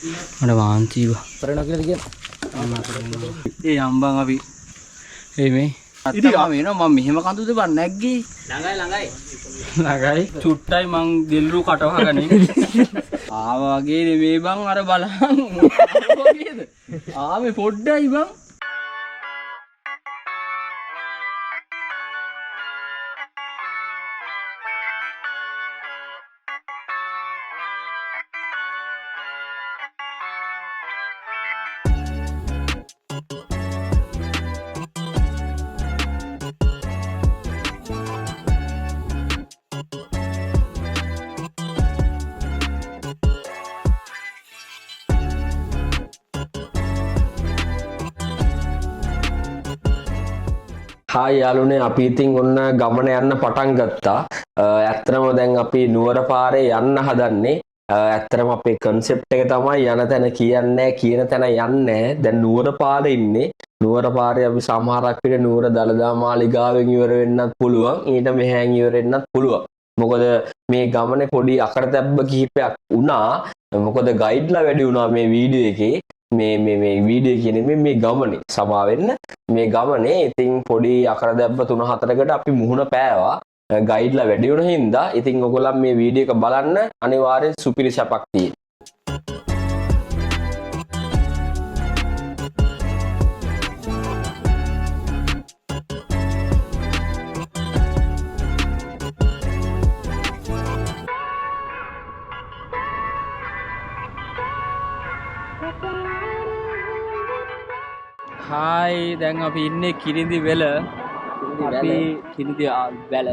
මට වාන්තිව කරනවා කියලාද කියන්නේ? ඒ යම්බන් අපි මේ ඉතින් වෙනවා මම මෙහෙම කඳුද බන් නැග්ගේ ළඟයි චුට්ටයි මං දිල්රු කටවහගන්නේ ආවා වගේ නෙමේ බං අර බලන් වගේද ආවේ පොඩ්ඩයි බං හායි යාළුවනේ අපි ඉතින් ඔන්න ගමන යන්න පටන් ගත්තා. ඇත්තටම දැන් අපි නුවර පාරේ යන්න හදන්නේ. ඇත්තටම අපේ concept එක තමයි යන තැන කියන්නේ කියන තැන යන්නේ. දැන් නුවර පාරේ ඉන්නේ. නුවර පාරේ අපි සමහරක් විට නුවර දළදා මාලිගාවෙන් ඉවර වෙන්නත් පුළුවන්. ඊට මෙහෙන් ඉවර වෙන්නත් පුළුවන්. මොකද මේ ගමනේ පොඩි අකරතැබ්බ කිහිපයක් වුණා. මොකද ගයිඩ්ලා වැඩි වුණා මේ වීඩියෝ එකේ. මේ වීඩියෝ කියන්නේ මේ ගමනේ සමා වෙන්න මේ ගමනේ ඉතින් පොඩි අකරදැබ්බ 3-4කට අපි මුහුණ පෑවා ගයිඩ්ලා වැඩි වුණ හින්දා ඉතින් ඔයගොල්ලන් මේ වීඩියෝ එක බලන්න අනිවාර්යෙන් සුපිරි සැපක් තියෙනවා. හායි දැන් අපි ඉන්නේ කිරිඳි වෙල අපි කිරිඳි වැල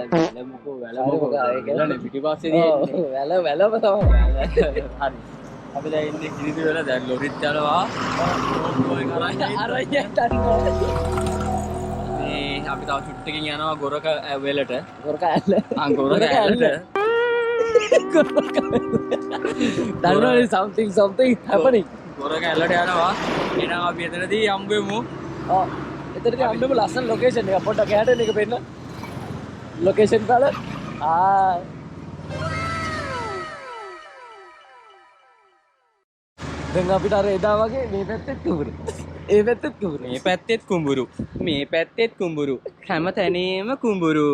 මොකෝ වැලනේ පිටිපස්සේ තියෙන්නේ වැලම තමයි. හරි අපි දැන් ඉන්නේ කිරිඳි වෙල දැන් ලොරිත් යනවා ඔය මේ අපි තව චුට්ටකින් යනවා ගොරක වෙලට ගොරක ඇල්ල. ගොරක ඇල්ලට දන්නවනේ something happening. ගොරක ඇල්ලට යනවා එහෙනම් අපි එතනදී යම්බෙමු එතනදී හම්බෙමු ලස්සන ලොකේෂන් එක පොඩ්ඩක් එහාට එන එක පෙන්න. ලොකේෂන් වල දැන් අපිට අර එදා වගේ මේ පැත්තෙත් කුඹුරු. ඒ පැත්තෙත් කුඹුරු. මේ පැත්තෙත් කුඹුරු. මේ පැත්තෙත් කුඹුරු. හැම තැනේම කුඹුරු.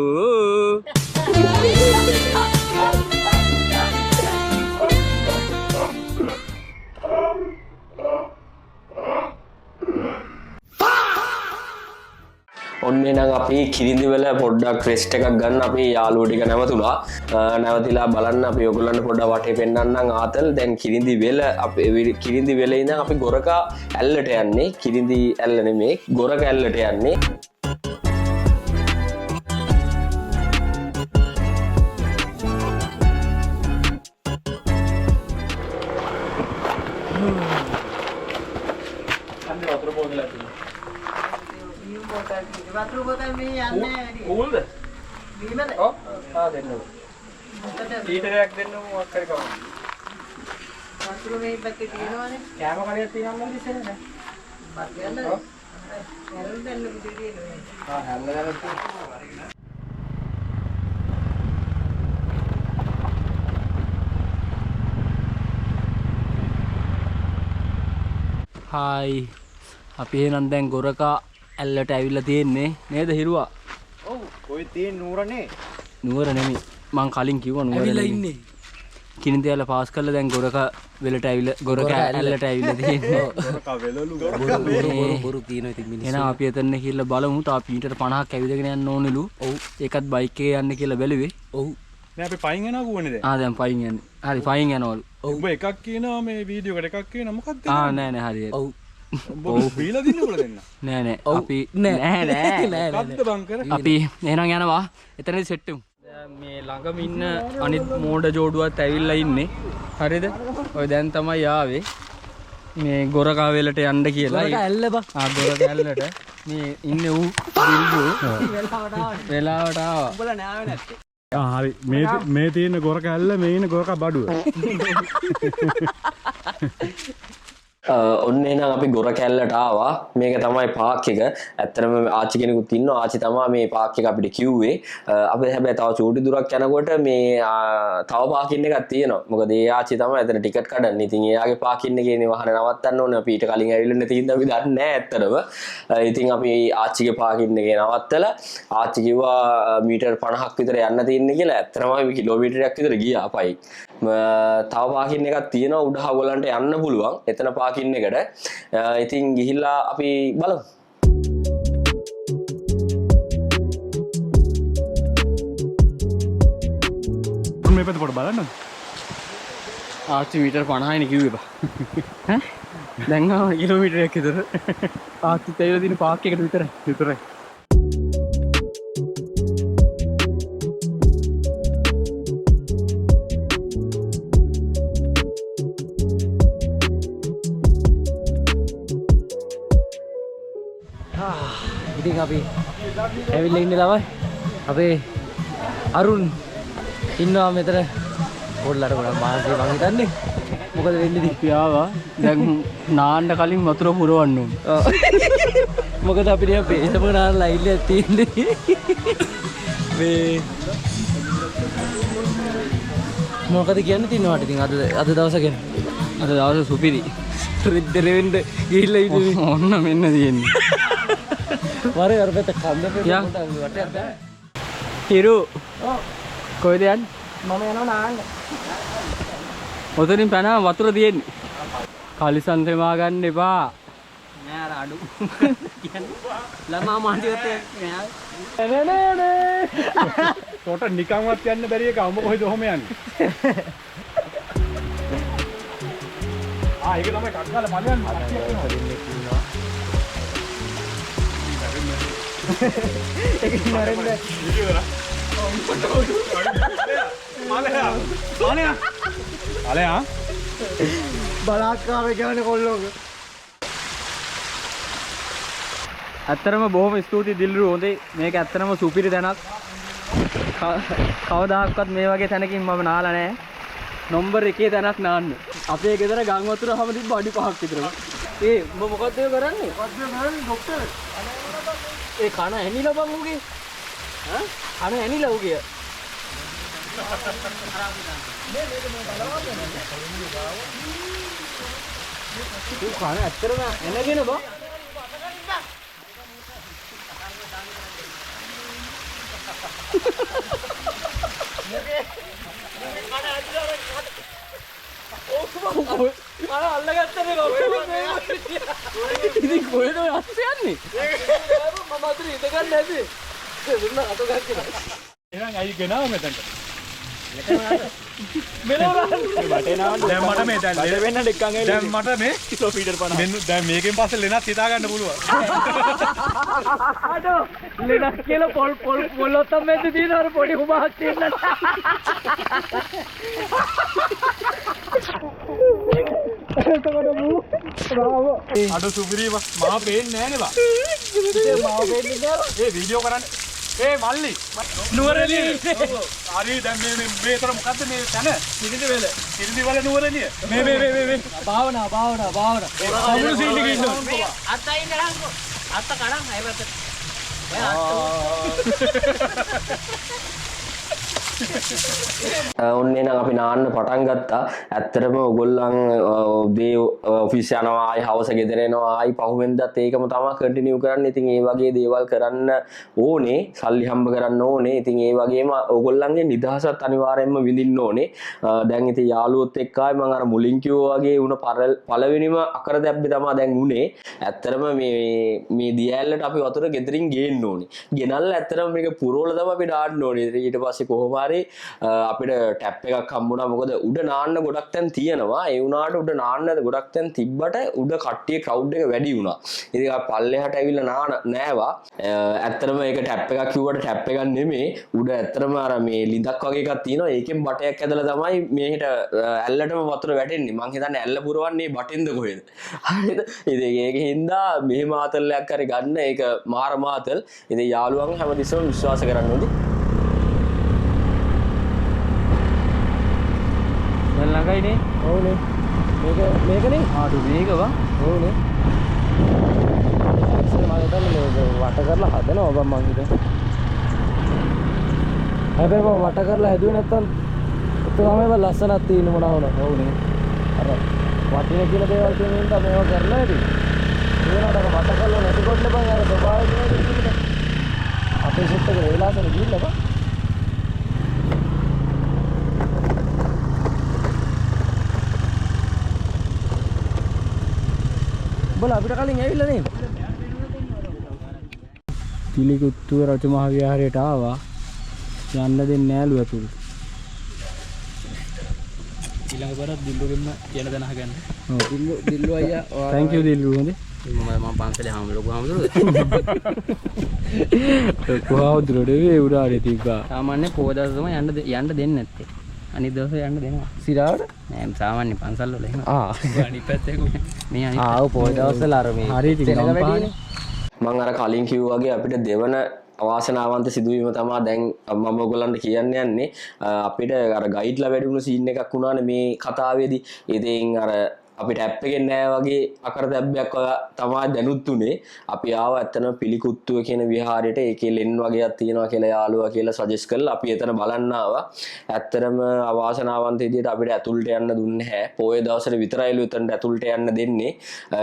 ඔන්න නම් අපි කිරිඳිවල පොඩ්ඩක් රෙස්ට් එකක් ගන්න අපි යාළුවෝ ටික නැවතුණා. නැවතිලා බලන්න අපි ඔයගොල්ලන්ට පොඩ්ඩක් වටේ පෙන්නන්නම් ආතල්. දැන් කිරිඳිවෙල අපේ කිරිඳිවෙලේ ඉඳන් අපි ගොරක ඇල්ලට යන්නේ. කිරිඳි ඇල්ල නෙමෙයි ගොරක ඇල්ලට යන්නේ. වතුර බෝතල් මේ යන්නේ වැඩි. කූල්ද? බීමද? ඔව්. දෙන්නකො. ලීටරයක් දෙන්නකො මොකක් කරේ කවුද? වතුර මේ පැත්තේ තියෙනවනේ. කෑම කඩයක් තියෙනවා නම් ඉස්සෙල්ලා නෑ. බත් ගන්නද? ඔව්. හැරෙන්න දෙන්න පුතේ තියෙනවා. හැල්ල තියෙනවා. හායි අපි එහෙනම් දැන් ගොරකා ඇල්ලට ඇවිල්ලා තියෙන්නේ නේද හිරුවා? ඔව් ඔය තියෙන නුවරනේ. නුවර නෙමෙයි මං කලින් කිව්වා නුවර ඇවිල්ලා ඉන්නේ. කිනින්ද ඇල්ල පාස් කරලා දැන් ගොරක වෙලට ඇවිල්ලා ගොරක ඇල්ලට ඇවිල්ලා තියෙන්නේ. ගොරක වෙලලු බොරු තියෙනවා ඉතින් මිනිස්සු. එහෙනම් අපි එතන කියලා බලමු. තා මීටර 50ක් ඇවිදගෙන යන්න ඕනෙලු. ඔව්. ඒකත් බයික් එකේ යන්න කියලා බැලුවේ. ඔව්. දැන් අපි පයින් යනවා කෝනේ දැන්. දැන් පයින් යන්නේ. හරි පයින් යනවලු. ඔබ එකක් කියනවා මේ වීඩියෝ එකට එකක් කියනවා මොකක්ද? නෑ හරි. ඔව්. ඔබ බීලා දිනකොට දෙන්න. නෑ අපි නෑ මොකක්ද බං කරේ? අපි එහෙනම් යනවා. එතනදී සෙට් වෙමු. මේ ළඟම ඉන්න අනිත් මෝඩ ජෝඩුවත් ඇවිල්ලා ඉන්නේ. හරිද? ඔය දැන් තමයි ආවේ. මේ ගොරකා වෙලට යන්න කියලා. ගොරක ඇල්ල බා. ගොරක ඇල්ලට මේ ඉන්නේ ඌ බිල්බු. වෙලාවට ආවා. උඹලා නෑවේ නැත්තේ. හරි මේ තියෙන ගොරක ඇල්ල මේ ඉන්න ගොරක බඩුව. ඔන්න එහෙනම් අපි ගොර කැල්ලට ආවා. මේක තමයි පාක් එක. ඇත්තටම ආච්චි කෙනෙකුත් ඉන්නවා. ආච්චි තමයි මේ පාක් එක අපිට කිව්වේ. අපි හැබැයි තව චූටි දුරක් යනකොට මේ තව පාකින් එකක් තියෙනවා. මොකද ඒ ආච්චි තමයි එතන ටිකට් කඩන්නේ. ඉතින් එයාගේ පාකින් එකේ නේ වාහන නවත්තන්න ඕනේ. අපි ඊට කලින් ඇවිල්ලා නැති හින්දා අපි දන්නේ නැහැ ඇත්තටම. ඉතින් අපි ආච්චිගේ පාකින් එකේ නවත්තලා ආච්චි කිව්වා මීටර් 50ක් විතර යන්න තියෙන්නේ කියලා. ඇත්තටම අපි කිලෝමීටරයක් විතර ගියා අපයි. තව පාකින් එකක් තියෙනවා උඩ හවලන්ට යන්න පුළුවන්. එතන පාකින් එකට. ඉතින් ගිහිල්ලා අපි බලමු. මේ පැත්ත පොඩ බලන්න. ආච්චි මීටර් 50යිනේ කිව්වේ බා. ඈ? දැන් ආව කිලෝමීටරයක් විතර. ආච්චි තේරෙලා තියෙන පාක් එකට විතරයි. ඉතින් අපි ඇවිල්ලා ඉන්නේ ළමයි. අපේ අරුන් ඉන්නවා මෙතන. පොඩ්ඩලට ගොඩක් මාසෙ මං හිතන්නේ. මොකද වෙන්නේ අපි ආවා. දැන් නාන්න කලින් වතුර පුරවන්න ඕන. මොකද අපිට පේසම නාන ලයින් එකක් තියෙන්නේ. මේ මොකද කියන්න තියනවාට ඉතින් අද දවස ගැන. අද දවස සුපිරි. රිද්දර වෙන්න ගිහිල්ලා ඉන්නේ. ඔන්න මෙන්න තියෙන්නේ. වරේ අර පැත්ත කන්ද යා. වටයක් දාන්න. හිරු. කොහෙද යන්නේ? මම යනවා නාන්න. ඔතනින් පැන වතුර තියෙන්නේ. කලිසම් තෙමා ගන්න එපා. නෑ අර අඩු. කියන්නේ ළමා මාටියත් නෑ. තොට නිකන්වත් යන්න බැරි එක අම කොහෙද ඔහම යන්නේ? ඒක තමයි කක්කාල බලයන් බලාත්කාරය කියන්නේ කොල්ලෝක. ඇත්තටම බොහොම ස්තුතියි දිල්රු. හොඳේ. මේක ඇත්තටම සුපිරි තැනක්. කවදාහක්වත් මේ වගේ තැනකින් මම නාලා නැහැ. නම්බර් 1 තැනක් නාන්න. අපේ ගෙදර ගම් වතුර හැම තිබ්බ අඩි 5ක් විතර. ඒ උඹ මොකද්ද කරන්නේ? ડોක්ටර්. ඒ කන ඇනිලා බං උගේ. ඈ? කන ඇනිලා උගේ. ඌ කන ඇත්තටම එනගෙන බං. අර අල්ලගත්තනේ කවුරුද? ඉතින් කොහෙද ඔය අස්සේ යන්නේ? මම අතට ඉඳ ගන්න නැති. දුන්න අත ගන්න. එහෙනම් අයි ගෙනාව මෙතනට. දැන් මට මේ දැන් වෙන්න ඩෙක්කන් ඇවිල්ලා දැන් මට මේ කිලෝමීටර් 50. මෙන්න දැන් මේකෙන් පස්සේ ලෙනත් හිතා ගන්න පුළුවන්. අඩෝ ලෙනක් කියලා පොල් ඔත්තම් මෙද්ද තියෙන අර පොඩි උබහක් තියෙන. අඩ සුපිරි මා පේන්නේ නැහැ නේ බා. ඒ මාව වෙන්නේ නෑ. ඒ වීඩියෝ කරන්න. ඒ මල්ලි නුවරඑළිය. හරි දැන් මේ තර මොකද්ද මේ තන? කිරිඳිවල. කිරිඳිවල නුවරඑළිය. මේ. භාවනා. කවුරු සීන් එකේ ඉන්නවා? අත්ත ඉන්න රංගෝ. අත්ත කඩන් අය පැත්තට. ඔන්න එහෙනම් අපි නාන්න පටන් ගත්තා. ඇත්තටම ඔයගොල්ලන් උදේ ඔෆිස් යනවා, ආයි හවස ගෙදර එනවා, ආයි පහුවෙන්දත් ඒකම තමයි කන්ටිනියු කරන්න. ඉතින් ඒ වගේ දේවල් කරන්න ඕනේ, සල්ලි හම්බ කරන්න ඕනේ. ඉතින් ඒ වගේම ඔයගොල්ලන්ගේ නිදහසත් අනිවාර්යයෙන්ම විඳින්න ඕනේ. දැන් ඉතින් යාළුවොත් එක්ක ආයි මම අර මුලින් කිව්වා වගේ උණ පළවෙනිම අකර දැබ්බේ තමයි දැන් උනේ. ඇත්තටම මේ දියැලට අපි වතුර ගෙදරින් ගේන්න ඕනේ. ගෙනල්ලා ඇත්තටම මේක පුරවල තමයි අපි දාන්න ඕනේ. ඊට පස්සේ කොහොම හරි අපිට ටැප් එකක් හම්බුණා. මොකද උඩ නාන්න ගොඩක් තැන් තියෙනවා. ඒ වුණාට උඩ නාන්න ගොඩක් තැන් තිබ්බට උඩ කට්ටිය ක්‍රවුඩ් එක වැඩි වුණා. ඉතින් ආ පල්ලෙහාට ඇවිල්ලා නෑවා. ඇත්තටම ඒක ටැප් එකක් කිව්වට ටැප් එකක් නෙමෙයි. උඩ ඇත්තටම අර මේ ලිඳක් වගේ එකක් තියෙනවා. ඒකෙන් බටයක් ඇදලා තමයි මේකට ඇල්ලටම වතුර වැටෙන්නේ. මං හිතන්නේ ඇල්ල පුරවන්නේ බටින්ද කොහෙද. හරිද? ඉතින් ඒකෙන් හින්දා මෙහෙම ආතල්ලයක් හරි ගන්න. ඒක මාර මාතල්. ඉතින් යාළුවන් හැමතිස්සෙම විශ්වාස කරන්න ඕනේ. දැන් ළඟයිනේ. ඔව්නේ. මේකනේ ආටු මේක බං. ඕනේ ඉස්සර මම හිතන්නේ මේ වට කරලා හදනවා බං මං හිතන්නේ හැබැයි මම වට කරලා හැදුවේ නැත්තම් ඒක තමයි බං ලස්සනක් තියෙන මොනවා වුණා ඕනේ අර වටින කියන දේවල් කියන හින්දා මේවා කරලා ඇති ඒනට අර වට කරලා නැතිකොට බං අර ස්වභාවය කියන්නේ අපේ සෙට් එක වේලාසන ගිහිල්ලා බං බල අපිට කලින් ඇවිල්ලා නේ පිළිකුත්තුව රජ මහ විහාරයට ආවා. යන්න දෙන්නේ නෑලු ඇතුළට. ඊළඟ බරත් දිල්ලුගෙන්ම කියන දන අහගන්න. ඔව් දිල්ලු අයියා thank you දිල්ලු හොඳේ. මම පන්සලේ ලොකු හාමුදුරුවෝ කොහොමද ඒ උඩාරේ තිබ්බා. සාමාන්‍ය පොදවස තමයි යන්න දෙන්නේ නැත්තේ. අනිත් දවසේ යන්න දෙනවා. සිරාවට නෑ සාමාන්‍ය පන්සල් වල එහෙම. අනිත් පැත්තේ මේ අනිත් ඔව් පොය දවස්වල අර මේ හරි ඉතින් මම අර කලින් කිව්වා වගේ අපිට දෙවන අවාසනාවන්ත සිදුවීම තමයි දැන් මම ඔයගොල්ලන්ට කියන්න යන්නේ. අපිට අර ගයිඩ්ලා වැඩි වුණු සීන් එකක් වුණානේ මේ කතාවේදී. ඉතින් අර අපිට ඇප් එකෙන් නෑ වගේ අකරතැබ්බයක් තමයි දැනුත් උනේ. අපි ආව ඇත්තටම පිළිකුත්තුව කියන විහාරයට ඒකේ ලෙන් වගේක් තියෙනවා කියලා යාළුවා කියලා සජෙස්ට් කළා. අපි එතන බලන්න ආවා. ඇත්තටම අවාසනාවන්ත විදියට අපිට ඇතුළට යන්න දුන්නේ නැහැ. පොයේ දවසට විතරයිලු එතනට ඇතුළට යන්න දෙන්නේ.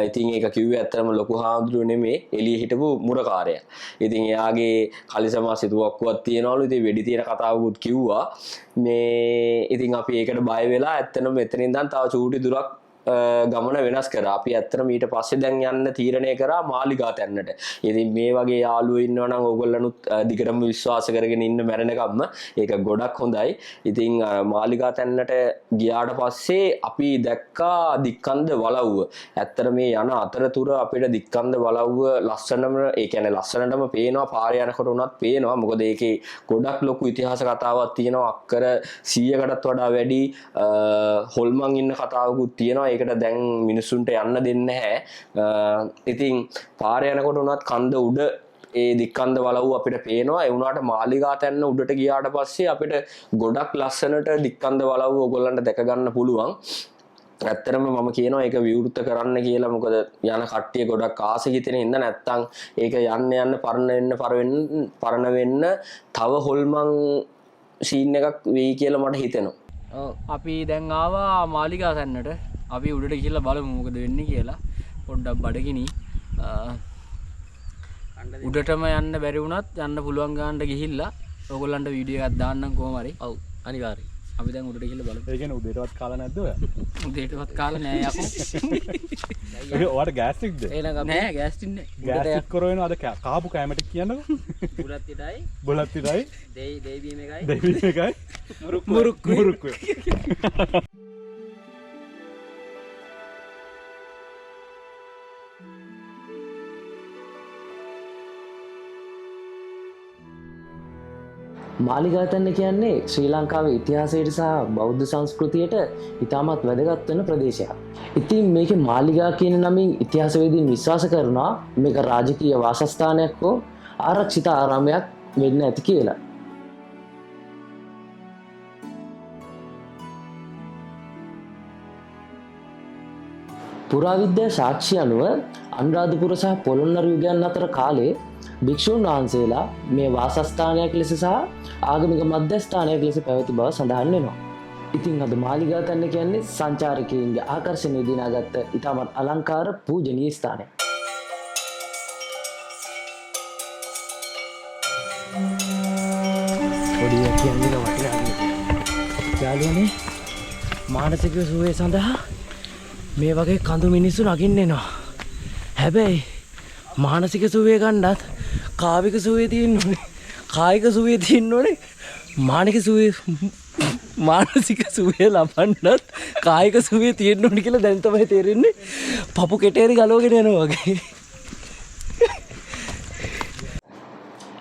ඉතින් ඒක කිව්වේ ඇත්තටම ලොකු හාමුදුරුවෝ නෙමේ එළියේ හිටපු මුරකාරයා. ඉතින් එයාගේ කලිසමා සිතුවක්කුවක් තියනවලු. ඉතින් වෙඩි තියෙන කතාවකුත් කිව්වා. මේ ඉතින් අපි ඒකට බය වෙලා ඇත්තටම මෙතනින් ඉඳන් තව චූටි දුරක් ගමන වෙනස් කරා. අපි ඇත්තටම ඊට පස්සේ දැන් යන්න තීරණය කරා මාලිගා තැන්නට. ඉතින් මේ වගේ යාළුවෝ ඉන්නවා නම් ඕගොල්ලනුත් දිගටම විශ්වාස කරගෙන ඉන්න මැරෙනකම්ම ඒක ගොඩක් හොඳයි. ඉතින් මාලිගා තැන්නට ගියාට පස්සේ අපි දැක්කා දික්කන්ද වලව්ව. ඇත්තට මේ යන අතරතුර අපිට දික්කන්ද වලව්ව ලස්සනම ඒ කියන්නේ ලස්සනටම පේනවා. පාරේ යනකොට උනත් පේනවා. මොකද ඒකේ ගොඩක් ලොකු ඉතිහාස කතාවක් තියෙනවා. අක්කර 100කටත් වඩා වැඩි හොල්මන් ඉන්න කතාවකුත් තියෙනවා. ඒකට දැන් මිනිස්සුන්ට යන්න දෙන්නේ නැහැ. ඉතින් පාරේ යනකොට උනත් කන්ද උඩ ඒ දික්කන්ද වලව්ව අපිට පේනවා. ඒ වුණාට මාලිගා තැන්න උඩට ගියාට පස්සේ අපිට ගොඩක් ලස්සනට දික්කන්ද වලව්ව ඔයගොල්ලන්ට දැක ගන්න පුළුවන්. ඇත්තටම මම කියනවා ඒක විවෘත කරන්න කියලා. මොකද යන කට්ටිය ගොඩක් ආස හිතෙන ඉඳ නැත්තම් ඒක යන්න පරණ වෙන්න තව හොල්මන් සීන් එකක් වෙයි කියලා මට හිතෙනවා. අපි දැන් ආවා මාලිගා තැන්නට. අපි උඩට ගිහිල්ලා බලමු මොකද වෙන්නේ කියලා. පොඩ්ඩක් බඩගිනි. උඩටම යන්න බැරි වුණත් යන්න පුළුවන් ගානට ගිහිල්ලා ඕගොල්ලන්ට වීඩියෝ එකක් දාන්නම් කොහොම හරි. ඔව් අනිවාර්යයෙන්. අපි දැන් උඩට ගිහිල්ලා බලමු. ඒ කියන්නේ උදේටවත් කාලා නැද්ද ඔයා? උදේටවත් කාලා නෑ යකෝ. ඔයාට ගෑස් ටික්ද? නෑ ගෑස් ටික් නෑ. ගෑස් ටික් කරවෙනවා අද කාපු කැම ටික කියන්නකෝ. බුලත් ඉදයි. බුලත් ඉදයි. දෙයිබීම එකයි. දෙයිබීම එකයි. මුරුක්කුයි. මාලිගා තැන්න කියන්නේ ශ්‍රී ලංකාවේ ඉතිහාසයට සහ බෞද්ධ සංස්කෘතියට ඉතාමත් වැදගත් වෙන ප්‍රදේශයක්. ඉතින් මේකේ මාලිගා කියන නමින් ඉතිහාසවේදීන් විශ්වාස කරනවා මේක රාජකීය වාසස්ථානයක් හෝ ආරක්ෂිත ආරාමයක් වෙන්න ඇති කියලා. පුරාවිද්‍යා සාක්ෂි අනුව අනුරාධපුර සහ පොළොන්නරු යුගයන් අතර කාලේ භික්ෂූන් වහන්සේලා මේ වාසස්ථානයක් ලෙස සහ ආගමික මධ්‍යස්ථානයක් ලෙස පැවති බව සඳහන් වෙනවා. ඉතින් අද මාලිගා තැන්න කියන්නේ සංචාරකයන්ගේ ආකර්ෂණය දිනාගත්ත ඉතාමත් අලංකාර පූජනීය ස්ථානයක්. පොඩි කියන්නේ වටිනා යාළුවනේ මානසික සුවය සඳහා මේ වගේ කඳු මිනිස්සු නගින්න එනවා. හැබැයි මානසික සුවය ගන්නත් කායික සුවය තියෙන්න ඕනේ. කායික සුවය තියෙන්න ඕනේ. මානසික සුවය ලබන්නත් කායික සුවය තියෙන්න ඕනේ කියලා දැන් තමයි තේරෙන්නේ. පපු කෙටේරි ගලවගෙන යනවා වගේ.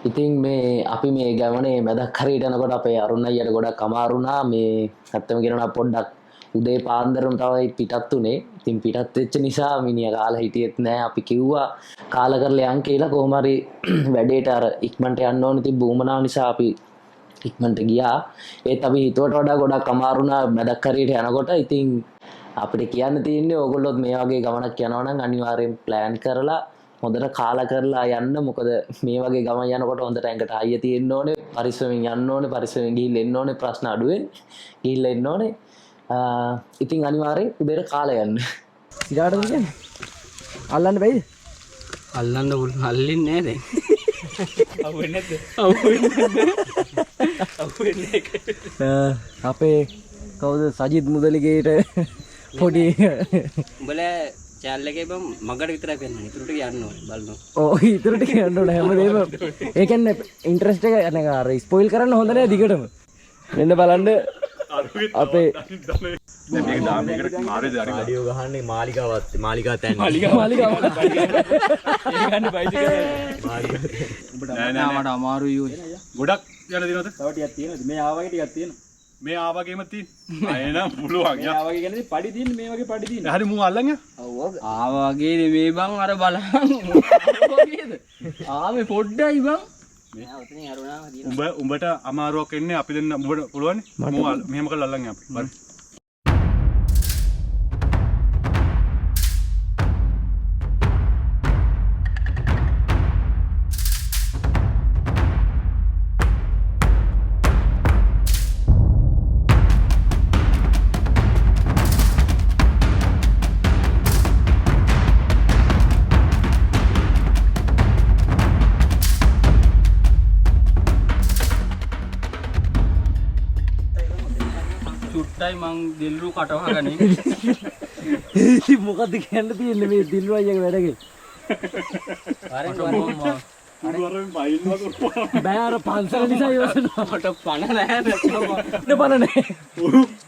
ඉතින් මේ අපි මේ ගමනේ මැදක් හරියට යනකොට අපේ අරුණ අයියට ගොඩක් අමාරු වුණා. මේ ඇත්තම කියනවා පොඩ්ඩක් උදේ පාන්දරම තමයි පිටත් උනේ. ඉතින් පිටත් වෙච්ච නිසා මිනිහා කාලා හිටියෙත් නෑ. අපි කිව්වා කාලා කරලා යන් කියලා. කොහොම හරි වැඩේට අර ඉක්මනට යන්න ඕනේ තිබ්බ උමනාව නිසා අපි ඉක්මනට ගියා. ඒත් අපි හිතුවට වඩා ගොඩක් අමාරු වුණා මැදක් හරියට යනකොට. ඉතින් අපිට කියන්න තියෙන්නේ ඕගොල්ලොත් මේ වගේ ගමනක් යනවා නම් අනිවාර්යෙන් ප්ලෑන් කරලා හොඳට කාලා කරලා යන්න. මොකද මේ වගේ ගමන් යනකොට හොඳට ඇඟට හයිය තියෙන්න ඕනේ, පරිස්සමෙන් යන්න ඕනේ, පරිස්සමෙන් ගිහිල්ලා එන්න ඕනේ, ප්‍රශ්න අඩුවෙන් ගිහිල්ලා එන්න ඕනේ. ඉතින් අනිවාර්යෙන් උදේට කාලා යන්න. ඉරාටද කියන්නේ අල්ලන්න බැයිද? අල්ලන්න පුළුවන්. අල්ලින්නේ නැහැ දැන්. අපේ කවුද සජිත් මුදලිගේට පොඩි උඹලා channel එකේ බම් මගට විතරයි පෙන්නන්නේ. ඉතුරුට යන්න ඕනේ බලන්න. ඔව් ඉතුරුට කියන්න ඕන හැමදේම. ඒ කියන්නේ ඉන්ට්‍රස්ට් එක يعني අර ස්පොයිල් කරන්න හොඳ නෑ දිගටම. මෙන්න බලන්න අපේ මේක දාමයකට මාරේද අර ආඩියෝ ගහන්නේ මාලිගාව තැන්න. මාලිගාව ඒ ගන්න බයිසිකල්. නෑ නෑ මට අමාරුයි ඔය. ගොඩක් යන දිනවද? තව ටිකක් තියෙනවා. මේ ආවගේ ටිකක් තියෙනවා. මේ ආවගේම තියෙන. අයනම් පුළුවන් යා. ආවගේ කියන්නේ පඩි තියෙන මේ වගේ පඩි තියෙන. හරි මූ අල්ලන් යා. ආවා වගේ නෙමෙයි බං අර බලන්න. වගේද? ආවේ පොඩ්ඩයි බං. උඹට අමාරුවක් එන්නේ අපි දෙන්න උඹට පුළුවන් නේ? මූ මෙහෙම කරලා අල්ලන් යා අපි. බරි. චුට්ටයි මං දිල්රු කටවහගනේ. ඉතින් මොකද්ද කියන්න තියෙන්නේ මේ දිල්රු අයියාගේ වැඩකේ? පුරුවරෙන් බයින්නවා කරපුවා. බෑ අර පන්සල නිසා ඉවසනවා. මට පණ නැහැ නැත්තම්. නේ බලන්නේ.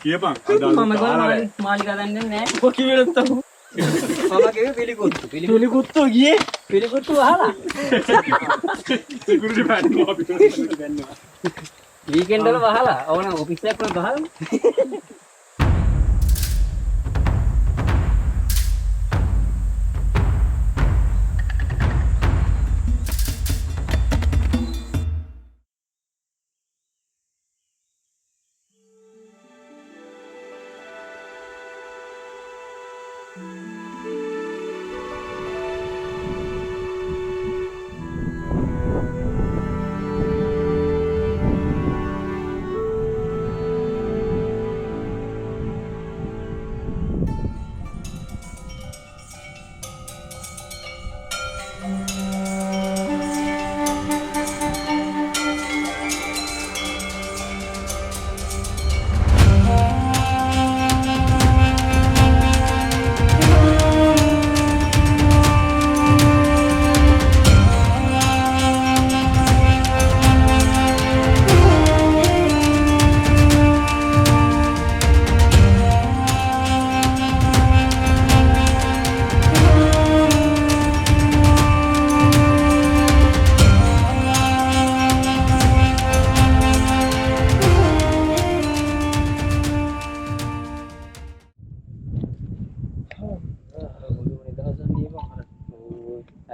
කියපන්. මම ගාලා මාලිකා දන්නේ නැහැ. ඔක කිව්වොත් තව. මම කිව්වේ පිළිකුත්තු. පිළිකුත්තු ගියේ පිළිකුත්තු අහලා. සිකියුරිටි බෑන්නවා අපි බෑන්නවා. වීකෙන්ඩ් වල වහලා. ඕන ඔෆිස් එකක් වල ගහලා.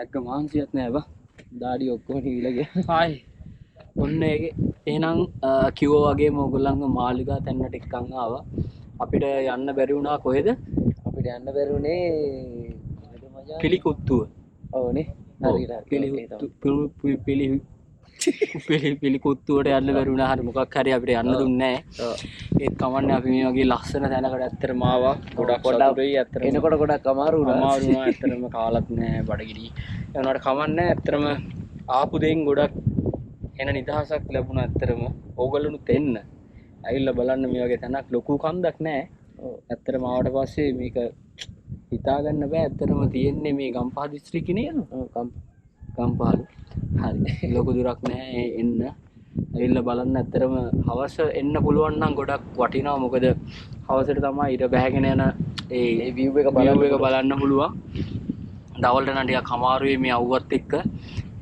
ඇක්ක මාන්සියත් නෑ බා. දාඩි ඔක්කොම නිවිලා ගියා. හායි. ඔන්න ඒකේ එහෙනම් කිව්වා වගේම ඕගොල්ලන්ගේ මාලිගා තැන්නට එක්කන් ආවා. අපිට යන්න බැරි වුණා කොහෙද? අපිට යන්න බැරුනේ පිළිකුත්තුව. ඕනේ. පිළිකුත්තුවට යන්න බැරි වුණා. හරි මොකක් හරි අපිට යන්න දුන්නේ නැහැ. ඒත් කමන්නේ අපි මේ වගේ ලස්සන තැනකට ඇත්තටම ආවා. ගොඩක් සතුටුයි ඇත්තටම. එනකොට ගොඩක් අමාරු වුණා. ඇත්තටම කාලත් නැහැ බඩගිනි. ඒ වුණාට කමන්නේ ඇත්තටම ආපු දෙයින් ගොඩක් එන නිදහසක් ලැබුණා ඇත්තටම. ඕගොල්ලොනුත් එන්න. ඇවිල්ලා බලන්න මේ වගේ තැනක් ලොකු කන්දක් නැහැ. ඇත්තටම ආවට පස්සේ මේක හිතා ගන්න බෑ. ඇත්තටම තියෙන්නේ මේ ගම්පහ දිස්ත්‍රික්කේ නේද? ගම්පහ. හරි. ලොකු දුරක් නැහැ එන්න. ඇවිල්ලා බලන්න ඇත්තටම හවස එන්න පුළුවන් නම් ගොඩක් වටිනවා. මොකද හවසට තමයි ඊට බැහැගෙන යන ඒ view එක බලන්න පුළුවන්. දවල්ට නම් ටිකක් අමාරුයි මේ අවුවත් එක්ක.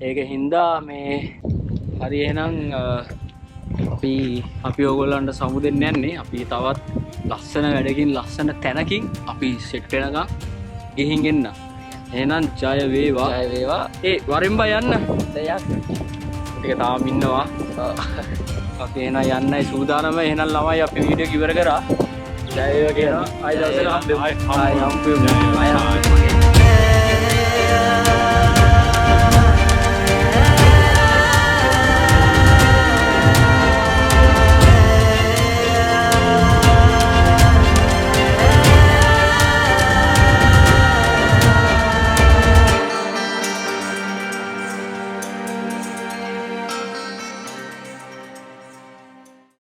ඒක හින්දා මේ හරි එහෙනම් අපි ඕගොල්ලන්ට සමු දෙන්න යන්නේ. අපි තවත් ලස්සන වැඩකින් ලස්සන තැනකින් අපි සෙට් වෙනකම් ගිහින් එන්න. එහෙනම් ජය වේවා. ජය වේවා. ඒ වරින් බා යන්න. දෙයක්. ටික තාම ඉන්නවා. අපි එහෙනම් යන්නයි සූදානම. එහෙනම් ළමයි අපි වීඩියෝ ඉවර කරා. ජය වේවා කියනවා. ආයි දවසක හම්බෙමු. ආයි ආයි හම්බෙමු. ආයි හම්බෙමු.